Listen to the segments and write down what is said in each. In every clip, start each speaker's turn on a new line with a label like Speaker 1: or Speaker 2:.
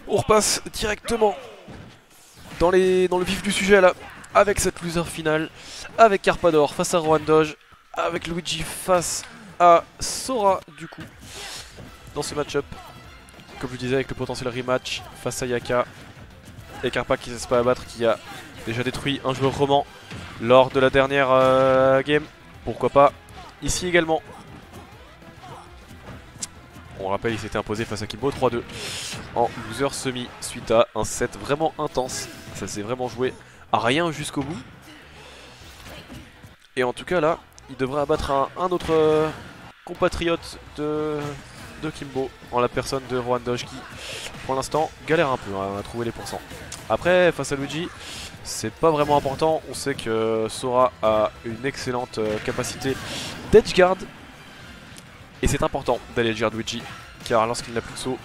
Speaker 1: On repasse directement dans le vif du sujet là, avec cette loser finale, avec Carpador face à Rohan Doge, avec Luigi face à Sora du coup, dans ce match-up. Comme je vous disais, avec le potentiel rematch face à Yaka, et Carpa qui ne cesse pas à battre, qui a déjà détruit un joueur roman lors de la dernière game. Pourquoi pas ici également. On rappelle, il s'était imposé face à Kimbo 3-2 en loser semi suite à un set vraiment intense. Ça s'est vraiment joué à rien jusqu'au bout. Et en tout cas là, il devrait abattre un autre compatriote de Kimbo en la personne de Rohan Doge qui pour l'instant galère un peu à trouver les pourcents. Après face à Luigi, c'est pas vraiment important. On sait que Sora a une excellente capacité d'edgeguard. Et c'est important d'aller edgeguard Luigi, car lorsqu'il n'a plus de saut,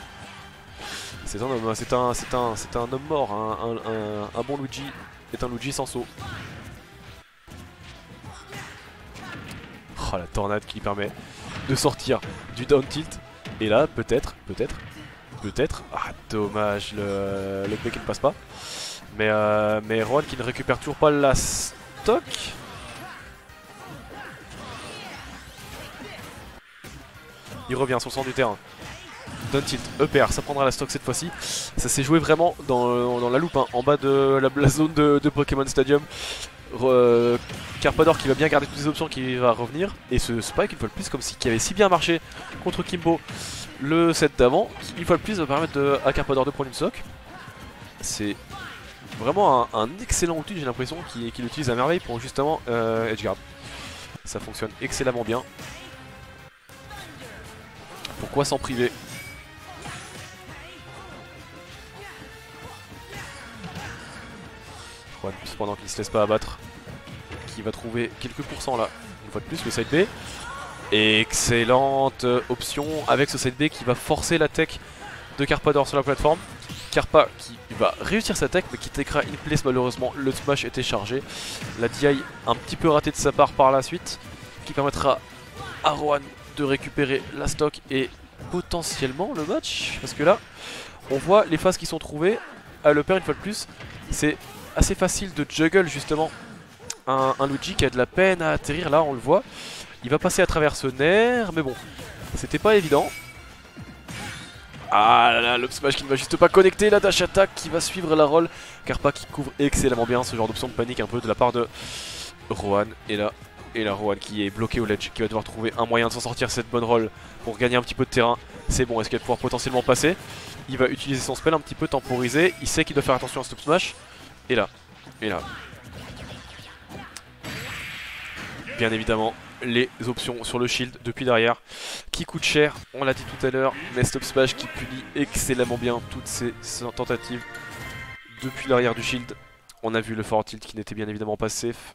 Speaker 1: c'est un homme, c'est un homme mort. Un bon Luigi est un Luigi sans saut. Oh, la tornade qui permet de sortir du down tilt. Et là, peut-être. Ah, dommage, le P qui ne passe pas. Mais Rohan qui ne récupère toujours pas la stock. Il revient sur le centre du terrain. Down tilt, EPR, ça prendra la stock cette fois-ci. Ça s'est joué vraiment dans la loupe, hein, en bas de la zone de Pokémon Stadium. Carpador qui va bien garder toutes les options, qui va revenir. Et ce Spike, une fois de plus, comme qui avait si bien marché contre Kimbo le set d'avant, une fois de plus va permettre à Carpador de prendre une stock. C'est vraiment un excellent outil, j'ai l'impression, qu'il utilise à merveille pour justement edgeguard. Ça fonctionne excellemment bien. Pourquoi s'en priver? Juan, cependant qu'il ne se laisse pas abattre, qui va trouver quelques pourcents là. Une fois de plus, le side B. Excellente option avec ce side B qui va forcer la tech de Carpador sur la plateforme. Carpa qui va réussir sa tech mais qui takera in place malheureusement. Le smash était chargé. La DI un petit peu ratée de sa part par la suite, qui permettra à Rohan de récupérer la stock et potentiellement le match, parce que là on voit les phases qui sont trouvées à le perdre une fois de plus. C'est assez facile de juggle justement un Luigi qui a de la peine à atterrir. Là on le voit, il va passer à travers ce nerf, mais bon, c'était pas évident. Ah là là, le smash qui ne va juste pas connecter, la dash attack qui va suivre la roll. Carpa qui couvre excellemment bien ce genre d'option de panique un peu de la part de Rohan. Et là Rohan qui est bloqué au ledge, qui va devoir trouver un moyen de s'en sortir cette bonne roll pour gagner un petit peu de terrain. C'est bon, est-ce qu'elle va pouvoir potentiellement passer? Il va utiliser son spell un petit peu temporisé, il sait qu'il doit faire attention à stop smash. Et là, bien évidemment, les options sur le shield depuis derrière qui coûtent cher, on l'a dit tout à l'heure, mais stop smash qui punit excellemment bien toutes ces tentatives depuis l'arrière du shield. On a vu le forward tilt qui n'était bien évidemment pas safe.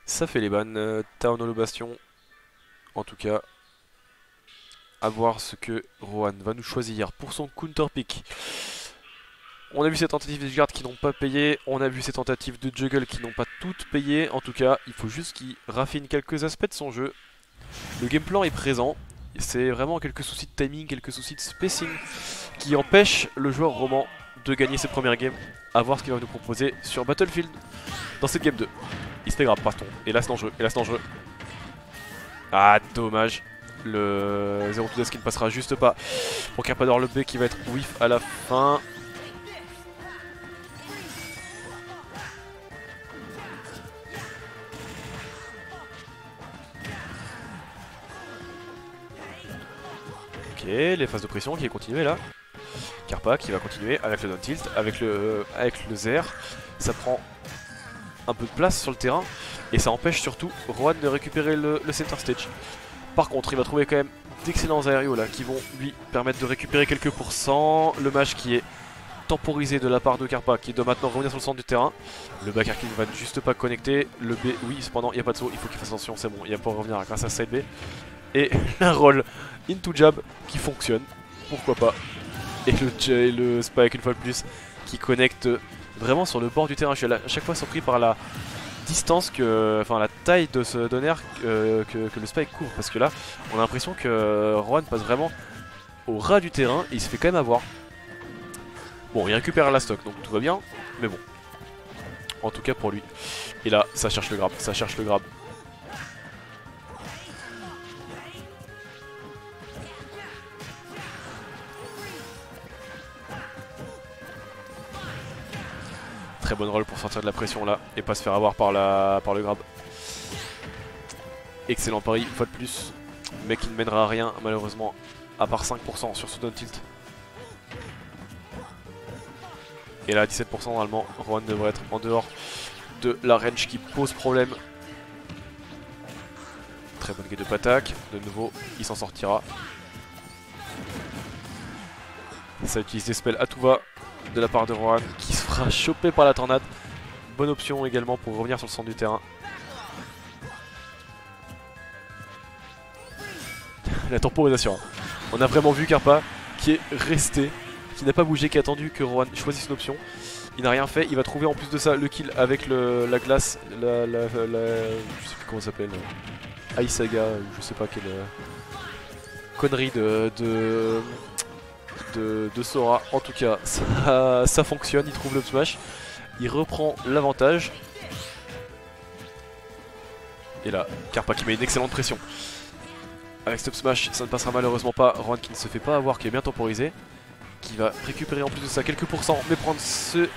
Speaker 1: Ça fait les bannes, Town Holo Bastion. En tout cas, à voir ce que Rohan va nous choisir pour son counter pick. On a vu ces tentatives d'edgeguard qui n'ont pas payé, on a vu ces tentatives de juggle qui n'ont pas toutes payé. En tout cas, il faut juste qu'il raffine quelques aspects de son jeu. Le game plan est présent, c'est vraiment quelques soucis de timing, quelques soucis de spacing qui empêchent le joueur roman de gagner ses premières games. À voir ce qu'il va nous proposer sur Battlefield dans cette game 2. Il se fait grave, partons. Et là c'est dangereux, Ah, dommage. Le 0-2 qui ne passera juste pas pour Carpador, le B qui va être whiff à la fin. Ok, les phases de pression qui est continuée là. Carpa qui va continuer avec le down tilt, avec le Zer. Ça prend un peu de place sur le terrain et ça empêche surtout Rohan de récupérer le center stage. Par contre, il va trouver quand même d'excellents aérios là qui vont lui permettre de récupérer quelques pourcents. Le match qui est temporisé de la part de Carpa qui doit maintenant revenir sur le centre du terrain. Le back air qui ne va juste pas connecter. Le B, oui, cependant, il n'y a pas de saut, il faut qu'il fasse attention, c'est bon, il va pas revenir grâce à side B. Et la roll into jab qui fonctionne, pourquoi pas. Et le spike une fois de plus qui connecte vraiment sur le bord du terrain. Je suis à chaque fois surpris par la distance que, enfin la taille de ce donner que le spike couvre, parce que là on a l'impression que Rohan passe vraiment au ras du terrain et il se fait quand même avoir. Bon, il récupère la stock donc tout va bien, mais bon, en tout cas pour lui. Et là ça cherche le grab, ça cherche le grab. Très bonne roll pour sortir de la pression là et pas se faire avoir par le grab. Excellent pari, une fois de plus, mais qui ne mènera à rien malheureusement, à part 5% sur ce down tilt. Et là 17% normalement, Rohan devrait être en dehors de la range qui pose problème. Très bonne get up attack, de nouveau il s'en sortira. Ça utilise des spells à tout va de la part de Rohan qui se fera choper par la tornade. Bonne option également pour revenir sur le centre du terrain. La temporisation. On a vraiment vu Karpa qui est resté, qui n'a pas bougé, qui a attendu que Rohan choisisse une option. Il n'a rien fait, il va trouver en plus de ça le kill avec la glace, je sais plus comment ça s'appelle, Ice Saga, je sais pas quelle connerie de Sora. En tout cas, ça fonctionne, il trouve le smash, il reprend l'avantage. Et là, Karpa qui met une excellente pression. Avec Stop Smash, ça ne passera malheureusement pas. Rohan qui ne se fait pas avoir, qui est bien temporisé. Qui va récupérer en plus de ça quelques pourcents, mais prendre ce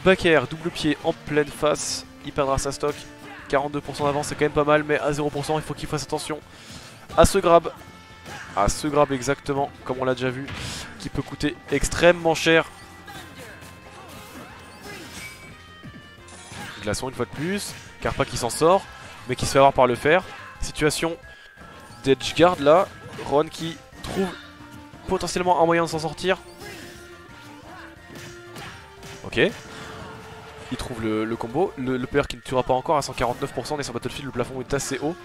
Speaker 1: back air double pied en pleine face. Il perdra sa stock. 42% d'avance, c'est quand même pas mal, mais à 0%, il faut qu'il fasse attention à ce grab. À ce grab exactement, comme on l'a déjà vu, qui peut coûter extrêmement cher. Glaçon une fois de plus. Karpa qui s'en sort, mais qui se fait avoir par le fer. Situation d'edge guard là. Rohan qui trouve potentiellement un moyen de s'en sortir. Ok. Il trouve le combo. Le player qui ne tuera pas encore à 149%. On est sur Battlefield, le plafond est assez haut.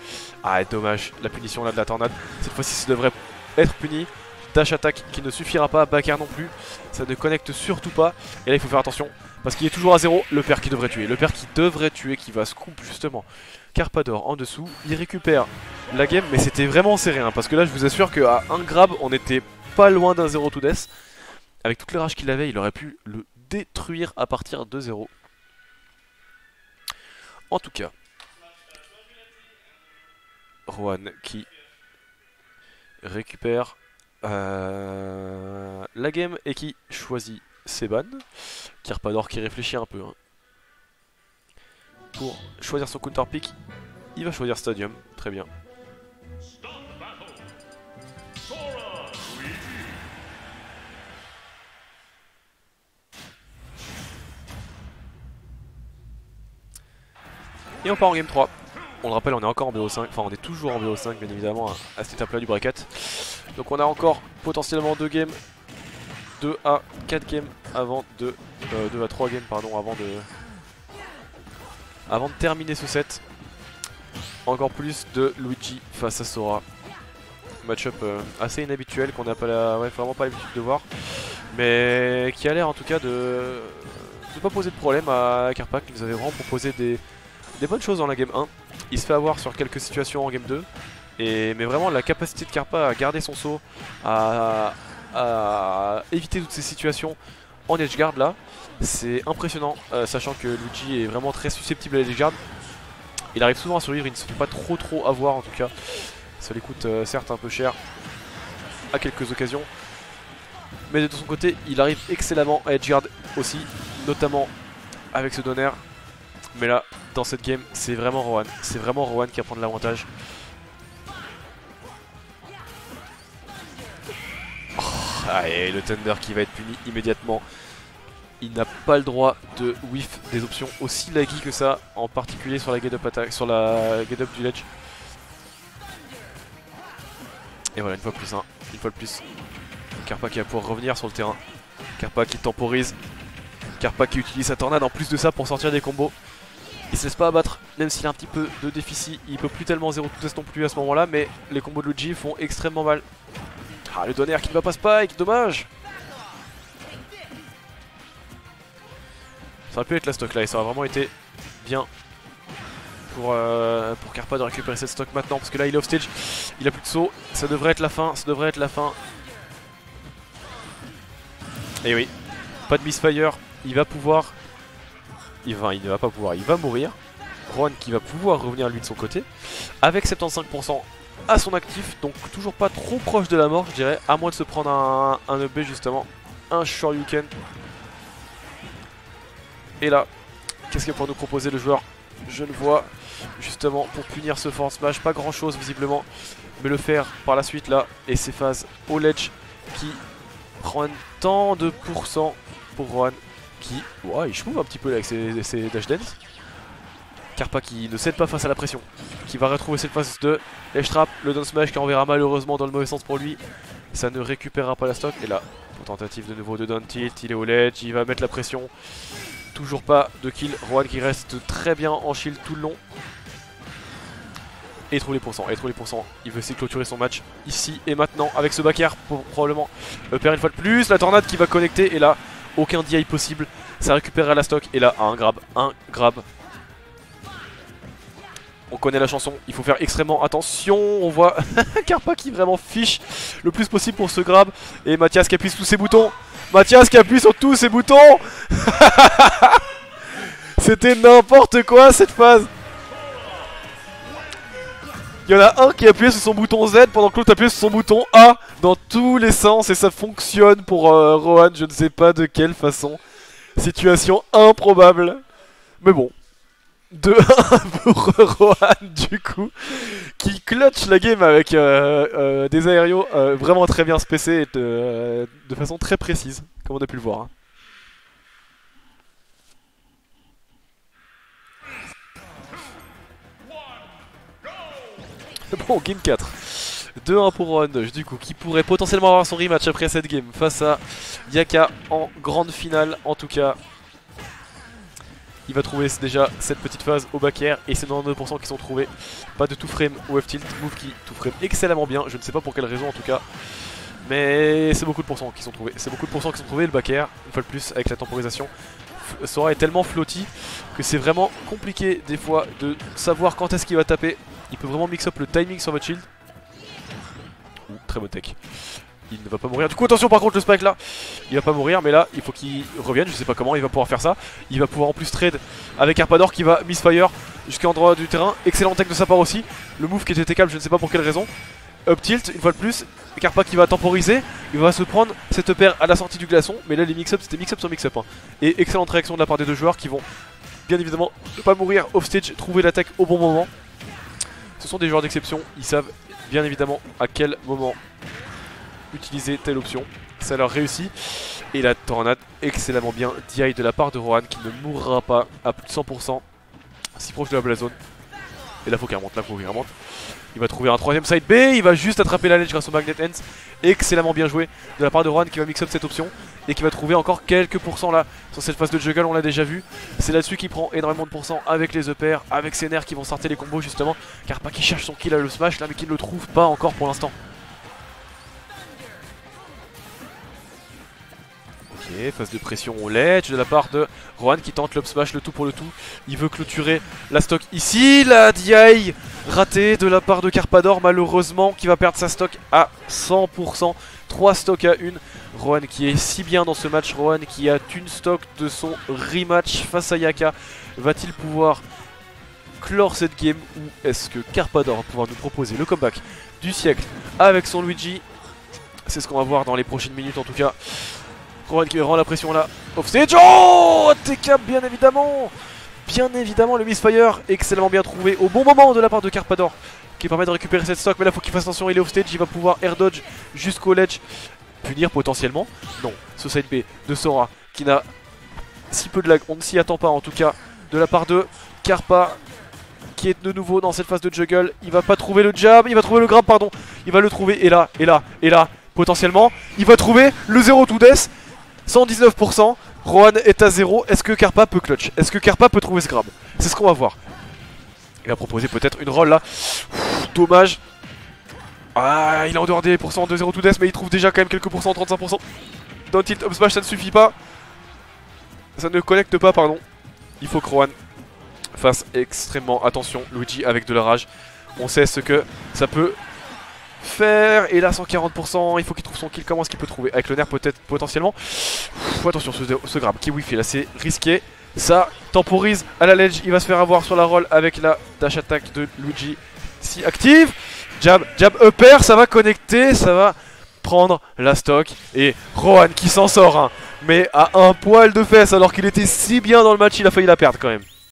Speaker 1: Ah, dommage. La punition là de la tornade. Cette fois-ci, ça devrait être puni. Dash attack qui ne suffira pas. Back air non plus. Ça ne connecte surtout pas. Et là, il faut faire attention. Parce qu'il est toujours à 0. Le père qui devrait tuer. Le père qui devrait tuer. Qui va scoop justement Carpador en dessous. Il récupère la game. Mais c'était vraiment serré. Hein, parce que là, je vous assure qu'à un grab, on était pas loin d'un 0 to death. Avec toute les rages qu'il avait, il aurait pu le détruire à partir de 0. En tout cas, Rohan qui récupère la game et qui choisit ses bans. Carpador qui réfléchit un peu. Hein. Pour choisir son counter pick, il va choisir Stadium. Très bien. Et on part en game 3. On le rappelle, on est encore en BO5, enfin on est toujours en BO5 bien évidemment à cette étape là du bracket. Donc on a encore potentiellement 2 games, 2 à 4 games avant de... 2 à 3 games pardon avant de terminer ce set. Encore plus de Luigi face à Sora. Match-up assez inhabituel qu'on n'a pas vraiment pas l'habitude de voir. Mais qui a l'air en tout cas de ne pas poser de problème à Karpa qui nous avait vraiment proposé des bonnes choses dans la game 1. Il se fait avoir sur quelques situations en game 2. Mais vraiment la capacité de Karpa à garder son saut, à éviter toutes ces situations en edgeguard là, c'est impressionnant, sachant que Luigi est vraiment très susceptible à l'edgeguard. Il arrive souvent à survivre, il ne se fait pas trop avoir en tout cas. Ça lui coûte certes un peu cher à quelques occasions. Mais de son côté, il arrive excellemment à edgeguard aussi, notamment avec ce donner. Mais là, dans cette game, c'est vraiment Rohan. C'est vraiment Rohan qui va prendre l'avantage. Oh, et le Thunder qui va être puni immédiatement. Il n'a pas le droit de whiff des options aussi laggy que ça, en particulier sur la get up attack, sur la get up du ledge. Et voilà, une fois de plus. Karpa qui va pouvoir revenir sur le terrain. Karpa qui temporise. Karpa qui utilise sa tornade en plus de ça pour sortir des combos. Il se laisse pas abattre, même s'il a un petit peu de déficit. Il peut plus tellement 0 to test non plus à ce moment là, mais les combos de Luigi font extrêmement mal. Ah, le donner qui ne va pas spike, dommage. Ça aurait pu être la stock là et ça aurait vraiment été bien pour Karpa de récupérer cette stock maintenant parce que là il est off stage, il a plus de saut, ça devrait être la fin, ça devrait être la fin. Et oui, pas de misfire, il va pouvoir, il ne va pas pouvoir, il va mourir. Rohan qui va pouvoir revenir lui de son côté avec 75% à son actif, donc toujours pas trop proche de la mort je dirais, à moins de se prendre un EB justement, un Shoryuken. Et là, qu'est-ce qu'il va pouvoir nous proposer le joueur? Je ne vois justement pour punir ce forward smash, pas grand chose visiblement, mais le faire par la suite là, et ces phases au ledge qui prennent tant de pourcents pour Rohan qui, ouais, il chouve un petit peu là avec ses dash dance. Karpa qui ne cède pas face à la pression, qui va retrouver cette phase de ledge trap, le down smash qui enverra malheureusement dans le mauvais sens pour lui, ça ne récupérera pas la stock, et là, pour tentative de nouveau de down tilt, il est au ledge, il va mettre la pression. Toujours pas de kill, Rohan qui reste très bien en shield tout le long. Et trouve les pourcents, il veut essayer de clôturer son match ici et maintenant avec ce back air pour probablement perdre une fois de plus. La tornade qui va connecter et là, aucun DI possible, ça récupérera la stock et là, un grab. On connaît la chanson, il faut faire extrêmement attention, on voit Karpa qui vraiment fiche le plus possible pour ce grab. Et Mathias qui appuie sur tous ses boutons. C'était n'importe quoi cette phase. Il y en a un qui appuyait sur son bouton Z pendant que l'autre appuyait sur son bouton A dans tous les sens et ça fonctionne pour Rohan, je ne sais pas de quelle façon. Situation improbable. Mais bon. 2-1 pour Rohan du coup, qui clutch la game avec des aérios vraiment très bien spécés et de façon très précise, comme on a pu le voir. Hein. Bon, game 4. 2-1 pour Rohan du coup, qui pourrait potentiellement avoir son rematch après cette game face à Yaka en grande finale en tout cas. Il va trouver déjà cette petite phase au back air et c'est 92% qui sont trouvés. Pas de 2-frame ou F-tilt, move qui 2-frame excellemment bien, je ne sais pas pour quelle raison en tout cas. Mais c'est beaucoup de pourcents qui sont trouvés. C'est beaucoup de pourcents qui sont trouvés, le back air, une fois de plus avec la temporisation. Sora est tellement floaty que c'est vraiment compliqué des fois de savoir quand est-ce qu'il va taper. Il peut vraiment mix up le timing sur votre shield. Ouh, très bon tech. Il ne va pas mourir. Du coup, attention par contre, le spike là, il va pas mourir, mais là, il faut qu'il revienne. Je sais pas comment il va pouvoir faire ça. Il va pouvoir en plus trade avec Karpador qui va misfire jusqu'à l'endroit du terrain. Excellent tech de sa part aussi. Le move qui était TK, je ne sais pas pour quelle raison. Up tilt, une fois de plus. Karpa qui va temporiser. Il va se prendre cette paire à la sortie du glaçon. Mais là, les mix-up, c'était mix-up sur mix-up. Hein. Et excellente réaction de la part des deux joueurs qui vont bien évidemment ne pas mourir off stage, trouver l'attaque au bon moment. Ce sont des joueurs d'exception. Ils savent bien évidemment à quel moment utiliser telle option, ça leur réussit. Et la tornade excellemment bien DI de la part de Rohan qui ne mourra pas à plus de 100%, si proche de la blast zone. Et là faut qu'il remonte, il va trouver un troisième side B, il va juste attraper la ledge grâce au Magnet Hands. Excellemment bien joué de la part de Rohan qui va mix up cette option et qui va trouver encore quelques pourcents là sur cette phase de juggle, on l'a déjà vu. C'est là-dessus qu'il prend énormément de pourcents avec les EPR, avec ses nerfs qui vont sortir les combos justement. Karpa qui cherche son kill à le smash là mais qui ne le trouve pas encore pour l'instant. Ok, phase de pression au ledge de la part de Rohan qui tente l'up smash, le tout pour le tout. Il veut clôturer la stock ici. La DI ratée de la part de Karpador malheureusement qui va perdre sa stock à 100%. 3 stocks à 1. Rohan qui est si bien dans ce match. Rohan qui a une stock de son rematch face à Yaka. Va-t-il pouvoir clore cette game ou est-ce que Karpador va pouvoir nous proposer le comeback du siècle avec son Luigi? C'est ce qu'on va voir dans les prochaines minutes en tout cas. Rohan qui rend la pression là, offstage, oh TK bien évidemment le misfire, excellemment bien trouvé au bon moment de la part de Karpador qui permet de récupérer cette stock, mais là faut qu'il fasse attention, il est offstage, il va pouvoir air dodge jusqu'au ledge, punir potentiellement, non, ce side B de Sora qui n'a si peu de lag, on ne s'y attend pas en tout cas de la part de Karpa qui est de nouveau dans cette phase de juggle, il va pas trouver le jab, il va trouver le grab pardon, il va le trouver et là, potentiellement, il va trouver le 0 to death. 119%, Rohan est à 0, est-ce que Karpa peut clutch? Est-ce que Karpa peut trouver ce grab? C'est ce qu'on va voir. Il va proposer peut-être une roll là. Dommage. Ah, il est en dehors des pourcents de 0 to death, mais il trouve déjà quand même quelques pourcents, 35%. Down tilt, up smash, ça ne suffit pas. Ça ne connecte pas, pardon. Il faut que Rohan fasse extrêmement attention. Luigi avec de la rage. On sait ce que ça peut faire. Et là 140%, il faut qu'il trouve son kill. Comment est-ce qu'il peut trouver? Avec le nerf peut-être potentiellement. Attention ce grab qui wifi là, c'est risqué. Ça temporise à la ledge. Il va se faire avoir sur la roll avec la dash attack de Luigi. Si active. Jab upper, ça va connecter, ça va prendre la stock. Et Rohan qui s'en sort, hein, mais à un poil de fesse alors qu'il était si bien dans le match, il a failli la perdre quand même.